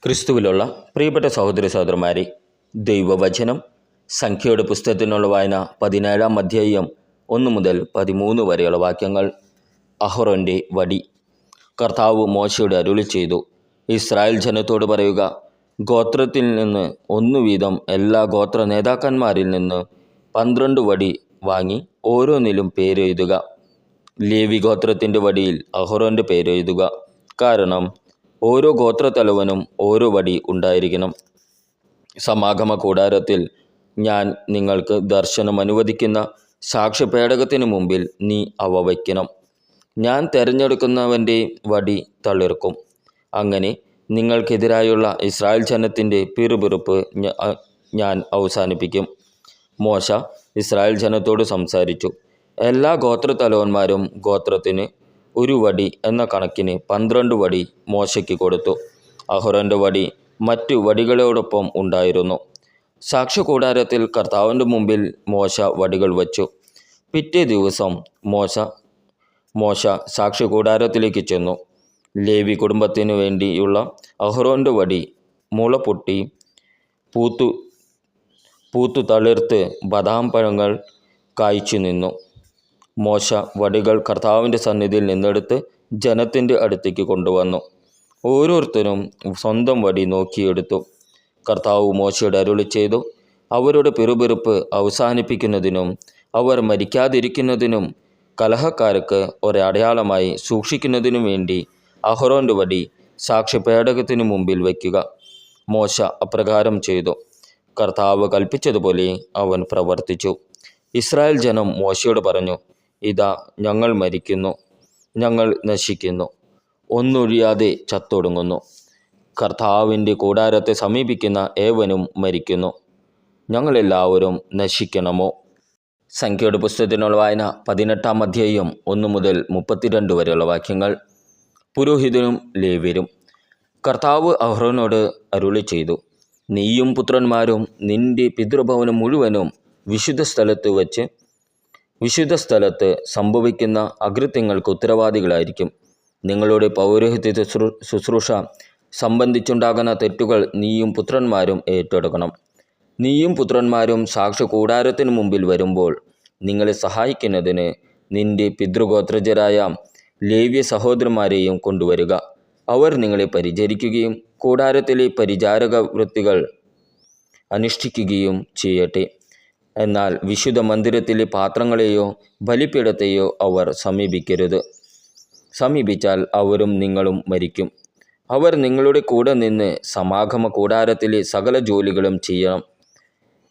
ക്രിസ്തുവിലുള്ള പ്രിയപ്പെട്ട സഹോദരി സഹോദരന്മാരെ, ദൈവവചനം സംഖ്യയുടെ പുസ്തകത്തിനുള്ള വായന 17-ാം അധ്യായം 1 മുതൽ 13 വരെയുള്ള വാക്യങ്ങൾ. അഹ്റോന്റെ വടി. കർത്താവ് മോശയോട് അരുളി ചെയ്തു, ഇസ്രായേൽ ജനത്തോട് പറയുക, ഗോത്രത്തിൽ നിന്ന് 1 വീതം എല്ലാ ഗോത്ര നേതാക്കന്മാരിൽ നിന്ന് 12 വടി വാങ്ങി ഓരോന്നിലും പേരെഴുതുക. ലേവി ഗോത്രത്തിൻ്റെ വടിയിൽ അഹ്റോന്റെ പേരെഴുതുക. കാരണം ഓരോ ഗോത്രത്തലവനും ഓരോ വടി ഉണ്ടായിരിക്കണം. സമാഗമ കൂടാരത്തിൽ ഞാൻ നിങ്ങൾക്ക് ദർശനം അനുവദിക്കുന്ന സാക്ഷ്യപേടകത്തിന് മുമ്പിൽ നീ അവ വയ്ക്കണം. ഞാൻ തിരഞ്ഞെടുക്കുന്നവൻ്റെ വടി തളിർക്കും. അങ്ങനെ നിങ്ങൾക്കെതിരായുള്ള ഇസ്രായേൽ ജനത്തിൻ്റെ പിറുപിറുപ്പ് ഞാൻ അവസാനിപ്പിക്കും. മോശ ഇസ്രായേൽ ജനത്തോട് സംസാരിച്ചു. എല്ലാ ഗോത്രത്തലവന്മാരും ഗോത്രത്തിന് 1 വടി എന്ന കണക്കിന് 12 വടി മോശയ്ക്ക് കൊടുത്തു. അഹ്റോന്റെ വടി മറ്റു വടികളോടൊപ്പം ഉണ്ടായിരുന്നു. സാക്ഷ്യകൂടാരത്തിൽ കർത്താവിൻ്റെ മുമ്പിൽ മോശ വടികൾ വച്ചു. പിറ്റേ ദിവസം മോശ സാക്ഷ്യകൂടാരത്തിലേക്ക് ചെന്നു. ലേവി കുടുംബത്തിനു വേണ്ടിയുള്ള അഹ്റോന്റെ വടി മുള പൊട്ടി പൂത്തു തളിർത്ത് ബദാം പഴങ്ങൾ കായ്ച്ചു നിന്നു. മോശ വടികൾ കർത്താവിൻ്റെ സന്നിധിയിൽ നിന്നെടുത്ത് ജനത്തിൻ്റെ അടുത്തേക്ക് കൊണ്ടുവന്നു. ഓരോരുത്തരും സ്വന്തം വടി നോക്കിയെടുത്തു. കർത്താവ് മോശയോട് അരുളി ചെയ്തു, അവരുടെ പിറുപിറുപ്പ് അവസാനിപ്പിക്കുന്നതിനും അവർ മരിക്കാതിരിക്കുന്നതിനും കലഹക്കാർക്ക് ഒരടയാളമായി സൂക്ഷിക്കുന്നതിനും വേണ്ടി അഹ്റോന്റെ വടി സാക്ഷ്യപേടകത്തിനു മുമ്പിൽ വയ്ക്കുക. മോശ അപ്രകാരം ചെയ്തു. കർത്താവ് കൽപ്പിച്ചതുപോലെ അവൻ പ്രവർത്തിച്ചു. ഇസ്രായേൽ ജനം മോശയോട് പറഞ്ഞു, ഇതാ ഞങ്ങൾ മരിക്കുന്നു, ഞങ്ങൾ നശിക്കുന്നു, ഒന്നൊഴിയാതെ ചത്തൊടുങ്ങുന്നു. കർത്താവിൻ്റെ കൂടാരത്തെ സമീപിക്കുന്ന ഏവനും മരിക്കുന്നു. ഞങ്ങളെല്ലാവരും നശിക്കണമോ? സംഖ്യയുടെ പുസ്തകത്തിനുള്ള വായന 18-ാം അധ്യായം 1 മുതൽ 32 വരെയുള്ള വാക്യങ്ങൾ. പുരോഹിതനും ലേവ്യരും. കർത്താവ് അഹ്റോനോട് അരുളി ചെയ്തു, നീയും പുത്രന്മാരും നിന്റെ പിതൃഭവനം മുഴുവനും വിശുദ്ധ സ്ഥലത്ത് സംഭവിക്കുന്ന അകൃത്യങ്ങൾക്ക് ഉത്തരവാദികളായിരിക്കും. നിങ്ങളുടെ പൗരോഹിത്യ ശുശ്രൂഷ സംബന്ധിച്ചുണ്ടാകുന്ന തെറ്റുകൾ നീയും പുത്രന്മാരും ഏറ്റെടുക്കണം. നീയും പുത്രന്മാരും സാക്ഷ്യകൂടാരത്തിന് മുമ്പിൽ വരുമ്പോൾ നിങ്ങളെ സഹായിക്കുന്നതിന് നിന്റെ പിതൃഗോത്രജരായ ലേവ്യ സഹോദരന്മാരെയും കൊണ്ടുവരിക. അവർ നിങ്ങളെ പരിചരിക്കുകയും കൂടാരത്തിലെ പരിചാരക വൃത്തികൾ അനുഷ്ഠിക്കുകയും ചെയ്യട്ടെ. എന്നാൽ വിശുദ്ധ മന്ദിരത്തിലെ പാത്രങ്ങളെയോ ബലിപീഠത്തെയോ അവർ സമീപിക്കരുത്. സമീപിച്ചാൽ അവരും നിങ്ങളും മരിക്കും. അവർ നിങ്ങളുടെ കൂടെ നിന്ന് സമാഗമ കൂടാരത്തിലെ സകല ജോലികളും ചെയ്യണം.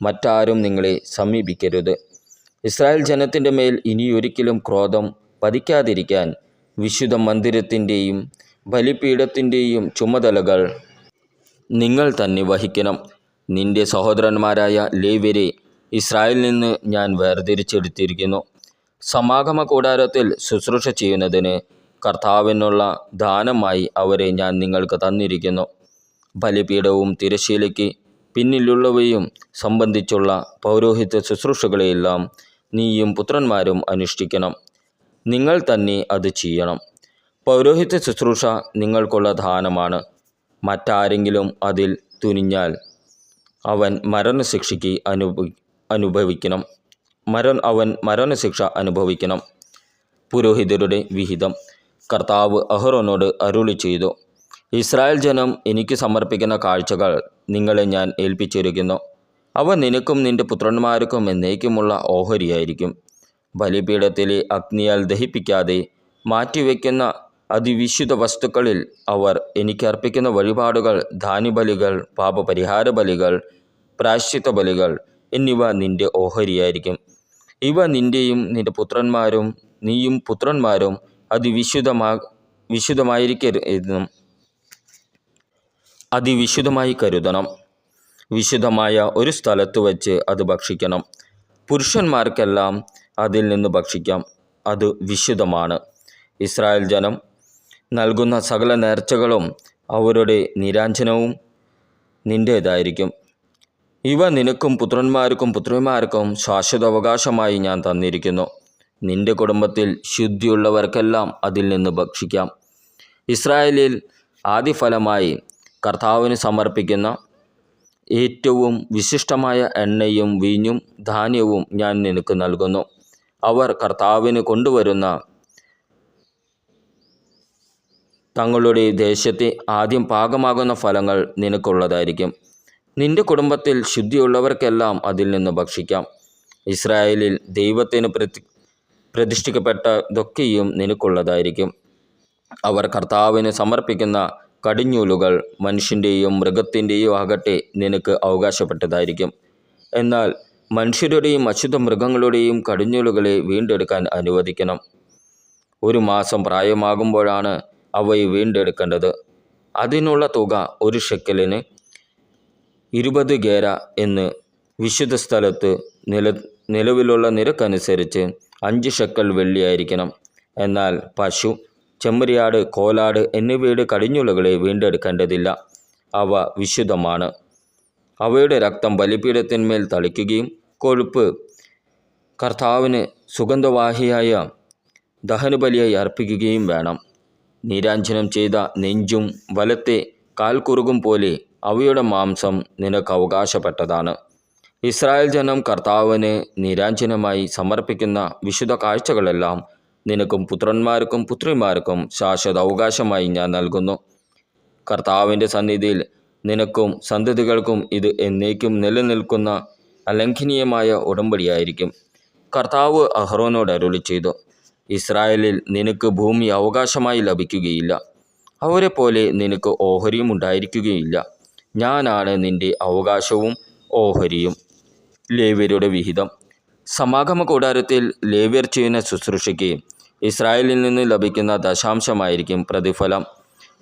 മറ്റാരും നിങ്ങളെ സമീപിക്കരുത്. ഇസ്രായേൽ ജനത്തിൻ്റെ മേൽ ഇനിയൊരിക്കലും ക്രോധം പതിക്കാതിരിക്കാൻ വിശുദ്ധ മന്ദിരത്തിൻ്റെയും ബലിപീഠത്തിൻ്റെയും ചുമതലകൾ നിങ്ങൾ തന്നെ വഹിക്കണം. നിന്റെ സഹോദരന്മാരായ ലേവ്യരെ ഇസ്രായേലിൽ നിന്ന് ഞാൻ വേർതിരിച്ചെടുത്തിരിക്കുന്നു. സമാഗമ കൂടാരത്തിൽ ശുശ്രൂഷ ചെയ്യുന്നതിന് കർത്താവിനുള്ള ദാനമായി അവരെ ഞാൻ നിങ്ങൾക്ക് തന്നിരിക്കുന്നു. ബലിപീഠവും തിരശ്ശീലയ്ക്ക് പിന്നിലുള്ളവയും സംബന്ധിച്ചുള്ള പൗരോഹിത്യ ശുശ്രൂഷകളെയെല്ലാം നീയും പുത്രന്മാരും അനുഷ്ഠിക്കണം. നിങ്ങൾ തന്നെ അത് ചെയ്യണം. പൗരോഹിത്യ ശുശ്രൂഷ നിങ്ങൾക്കുള്ള ദാനമാണ്. മറ്റാരെങ്കിലും അതിൽ തുനിഞ്ഞാൽ അവൻ മരണശിക്ഷ അനുഭവിക്കണം. പുരോഹിതരുടെ വിഹിതം. കർത്താവ് അഹ്റോനോട് അരുളി ചെയ്തു, ഇസ്രായേൽ ജനം എനിക്ക് സമർപ്പിക്കുന്ന കാഴ്ചകൾ നിങ്ങളെ ഞാൻ ഏൽപ്പിച്ചിരിക്കുന്നു. അവ നിനക്കും നിന്റെ പുത്രന്മാർക്കും എന്നേക്കുമുള്ള ഓഹരിയായിരിക്കും. ബലിപീഠത്തിലെ അഗ്നിയാൽ ദഹിപ്പിക്കാതെ മാറ്റിവെക്കുന്ന അതിവിശുദ്ധ വസ്തുക്കളിൽ അവർ എനിക്കർപ്പിക്കുന്ന വഴിപാടുകൾ, ധാന്യബലികൾ, പാപപരിഹാര ബലികൾ, പ്രായശ്ചിത്ത ബലികൾ എന്നിവ നിന്റെ ഓഹരിയായിരിക്കും. ഇവ നീയും പുത്രന്മാരും അതിവിശുദ്ധമായി കരുതണം. വിശുദ്ധമായ ഒരു സ്ഥലത്ത് വച്ച് അത് ഭക്ഷിക്കണം. പുരുഷന്മാർക്കെല്ലാം അതിൽ നിന്ന് ഭക്ഷിക്കാം. അത് വിശുദ്ധമാണ്. ഇസ്രായേൽ ജനം നൽകുന്ന സകല നേർച്ചകളും അവരുടെ നീരാഞ്ജനവും നിൻ്റേതായിരിക്കും. ഇവ നിനക്കും പുത്രന്മാർക്കും പുത്രിമാർക്കും ശാശ്വതാവകാശമായി ഞാൻ തന്നിരിക്കുന്നു. നിന്റെ കുടുംബത്തിൽ ശുദ്ധിയുള്ളവർക്കെല്ലാം അതിൽ നിന്ന് ഭക്ഷിക്കാം. ഇസ്രായേലിൽ ആദിഫലമായി കർത്താവിന് സമർപ്പിക്കുന്ന ഏറ്റവും വിശിഷ്ടമായ എണ്ണയും വീഞ്ഞും ധാന്യവും ഞാൻ നിനക്ക് നൽകുന്നു. അവർ കർത്താവിന് കൊണ്ടുവരുന്ന തങ്ങളുടെ ദേശത്തെ ആദ്യം പാകമാകുന്ന ഫലങ്ങൾ നിനക്കുള്ളതായിരിക്കും. നിന്റെ കുടുംബത്തിൽ ശുദ്ധിയുള്ളവർക്കെല്ലാം അതിൽ നിന്ന് ഭക്ഷിക്കാം. ഇസ്രായേലിൽ ദൈവത്തിന് പ്രതിഷ്ഠിക്കപ്പെട്ടതൊക്കെയും നിനക്കുള്ളതായിരിക്കും. അവർ കർത്താവിന് സമർപ്പിക്കുന്ന കടിഞ്ഞൂലുകൾ മനുഷ്യൻ്റെയും മൃഗത്തിൻ്റെയും ആകട്ടെ നിനക്ക് അവകാശപ്പെട്ടതായിരിക്കും. എന്നാൽ മനുഷ്യരുടെയും അശുദ്ധ മൃഗങ്ങളുടെയും കടിഞ്ഞൂലുകളെ വീണ്ടെടുക്കാൻ അനുവദിക്കണം. 1 മാസം പ്രായമാകുമ്പോഴാണ് അവയെ വീണ്ടെടുക്കേണ്ടത്. അതിനുള്ള തുക 1 ഷെക്കലിന് 20 ഗേര എന്ന് വിശുദ്ധ സ്ഥലത്ത് നിലവിലുള്ള നിരക്കനുസരിച്ച് 5 ഷെക്കൽ വെള്ളിയായിരിക്കണം. എന്നാൽ പശു, ചെമ്മരിയാട്, കോലാട് എന്നിവയുടെ കടിഞ്ഞൂലുകളെ വീണ്ടെടുക്കേണ്ടതില്ല. അവ വിശുദ്ധമാണ്. അവയുടെ രക്തം ബലിപീഠത്തിന്മേൽ തളിക്കുകയും കൊഴുപ്പ് കർത്താവിന് സുഗന്ധവാഹിയായ ദഹനബലിയായി അർപ്പിക്കുകയും വേണം. നീരാഞ്ജനം ചെയ്ത നെഞ്ചും വലത്തെ കാൽക്കുറുകും പോലെ അവയുടെ മാംസം നിനക്ക് അവകാശപ്പെട്ടതാണ്. ഇസ്രായേൽ ജനം കർത്താവിന് നീരാഞ്ജനമായി സമർപ്പിക്കുന്ന വിശുദ്ധ കാഴ്ചകളെല്ലാം നിനക്കും പുത്രന്മാർക്കും പുത്രിമാർക്കും ശാശ്വത അവകാശമായി ഞാൻ നൽകുന്നു. കർത്താവിൻ്റെ സന്നിധിയിൽ നിനക്കും സന്തതികൾക്കും ഇത് എന്നേക്കും നിലനിൽക്കുന്ന അലംഘനീയമായ ഉടമ്പടിയായിരിക്കും. കർത്താവ് അഹ്റോനോട് അരുളിച്ചെയ്തു, ഇസ്രായേലിൽ നിനക്ക് ഭൂമി അവകാശമായി ലഭിക്കുകയില്ല. അവരെ പോലെ നിനക്ക് ഓഹരിയും ഉണ്ടായിരിക്കുകയില്ല. ഞാനാണ് നിന്റെ അവകാശവും ഓഹരിയും. ലേവ്യരുടെ വിഹിതം. സമാഗമ കൂടാരത്തിൽ ലേവ്യർ ചെയ്യുന്ന ശുശ്രൂഷയ്ക്ക് ഇസ്രായേലിൽ നിന്ന് ലഭിക്കുന്ന ദശാംശമായിരിക്കും പ്രതിഫലം.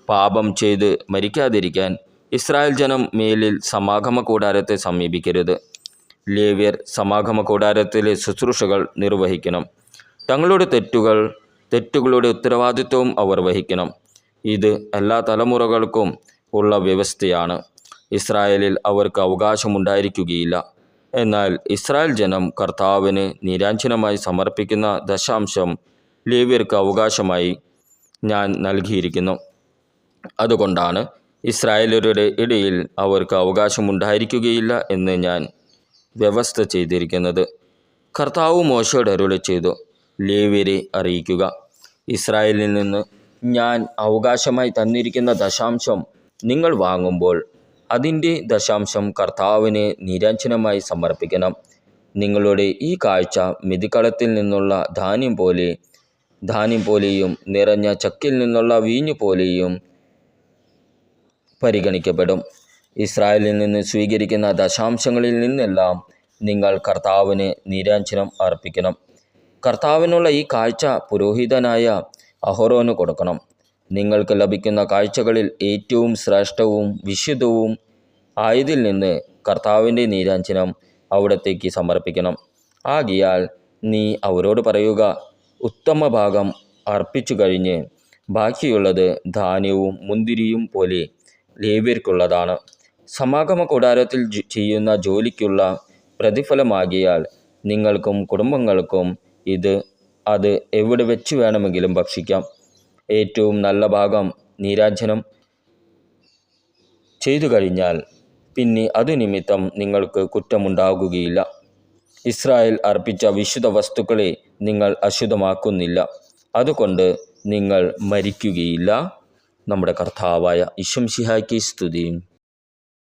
പാപം ചെയ്ത് മരിക്കാതിരിക്കാൻ ഇസ്രായേൽ ജനം മേലിൽ സമാഗമ കൂടാരത്തെ സമീപിക്കരുത്. ലേവ്യർ സമാഗമ കൂടാരത്തിലെ ശുശ്രൂഷകൾ നിർവഹിക്കണം. തങ്ങളുടെ തെറ്റുകളുടെ ഉത്തരവാദിത്വവും അവർ വഹിക്കണം. ഇത് എല്ലാ തലമുറകൾക്കും ഉള്ള വ്യവസ്ഥയാണ്. ഇസ്രായേലിൽ അവർക്ക് അവകാശമുണ്ടായിരിക്കുകയില്ല. എന്നാൽ ഇസ്രായേൽ ജനം കർത്താവിന് നീരാഞ്ജനമായി സമർപ്പിക്കുന്ന ദശാംശം ലേവ്യർക്ക് അവകാശമായി ഞാൻ നൽകിയിരിക്കുന്നു. അതുകൊണ്ടാണ് ഇസ്രായേലരുടെ ഇടയിൽ അവർക്ക് അവകാശമുണ്ടായിരിക്കുകയില്ല എന്ന് ഞാൻ വ്യവസ്ഥ ചെയ്തിരിക്കുന്നത്. കർത്താവ് മോശയോട് അരുളിച്ചെയ്തു, ലേവ്യരെ അറിയിക്കുക, ഇസ്രായേലിൽ നിന്ന് ഞാൻ അവകാശമായി തന്നിരിക്കുന്ന ദശാംശം നിങ്ങൾ വാങ്ങുമ്പോൾ അതിൻ്റെ ദശാംശം കർത്താവിന് നീരാഞ്ജനമായി സമർപ്പിക്കണം. നിങ്ങളുടെ ഈ കാഴ്ച മെതിക്കളത്തിൽ നിന്നുള്ള ധാന്യം പോലെയും നിറഞ്ഞ ചക്കിൽ നിന്നുള്ള വീഞ്ഞു പോലെയും പരിഗണിക്കപ്പെടും. ഇസ്രായേലിൽ നിന്ന് സ്വീകരിക്കുന്ന ദശാംശങ്ങളിൽ നിന്നെല്ലാം നിങ്ങൾ കർത്താവിന് നീരാഞ്ജനം അർപ്പിക്കണം. കർത്താവിനുള്ള ഈ കാഴ്ച പുരോഹിതനായ അഹ്റോന് കൊടുക്കണം. നിങ്ങൾക്ക് ലഭിക്കുന്ന കാഴ്ചകളിൽ ഏറ്റവും ശ്രേഷ്ഠവും വിശുദ്ധവും ആയതിൽ നിന്ന് കർത്താവിൻ്റെ നീരാഞ്ജനം അവിടത്തേക്ക് സമർപ്പിക്കണം. ആകയാൽ നീ അവരോട് പറയുക, ഉത്തമ ഭാഗം അർപ്പിച്ചു കഴിഞ്ഞ് ബാക്കിയുള്ളത് ധാന്യവും മുന്തിരിയും പോലെ ലേവ്യർക്കുള്ളതാണ്. സമാഗമ കൂടാരത്തിൽ ചെയ്യുന്ന ജോലിക്കുള്ള പ്രതിഫലമാകിയാൽ നിങ്ങൾക്കും കുടുംബങ്ങൾക്കും അത് എവിടെ വെച്ച് വേണമെങ്കിലും ഭക്ഷിക്കാം. ഏറ്റവും നല്ല ഭാഗം നീരാഞ്ജനം ചെയ്തു കഴിഞ്ഞാൽ പിന്നെ അതുനിമിത്തം നിങ്ങൾക്ക് കുറ്റമുണ്ടാകുകയില്ല. ഇസ്രായേൽ അർപ്പിച്ച വിശുദ്ധ വസ്തുക്കളെ നിങ്ങൾ അശുദ്ധമാക്കുന്നില്ല, അതുകൊണ്ട് നിങ്ങൾ മരിക്കുകയില്ല. നമ്മുടെ കർത്താവായ ഈശോ മിശിഹായ്ക്ക് സ്തുതി.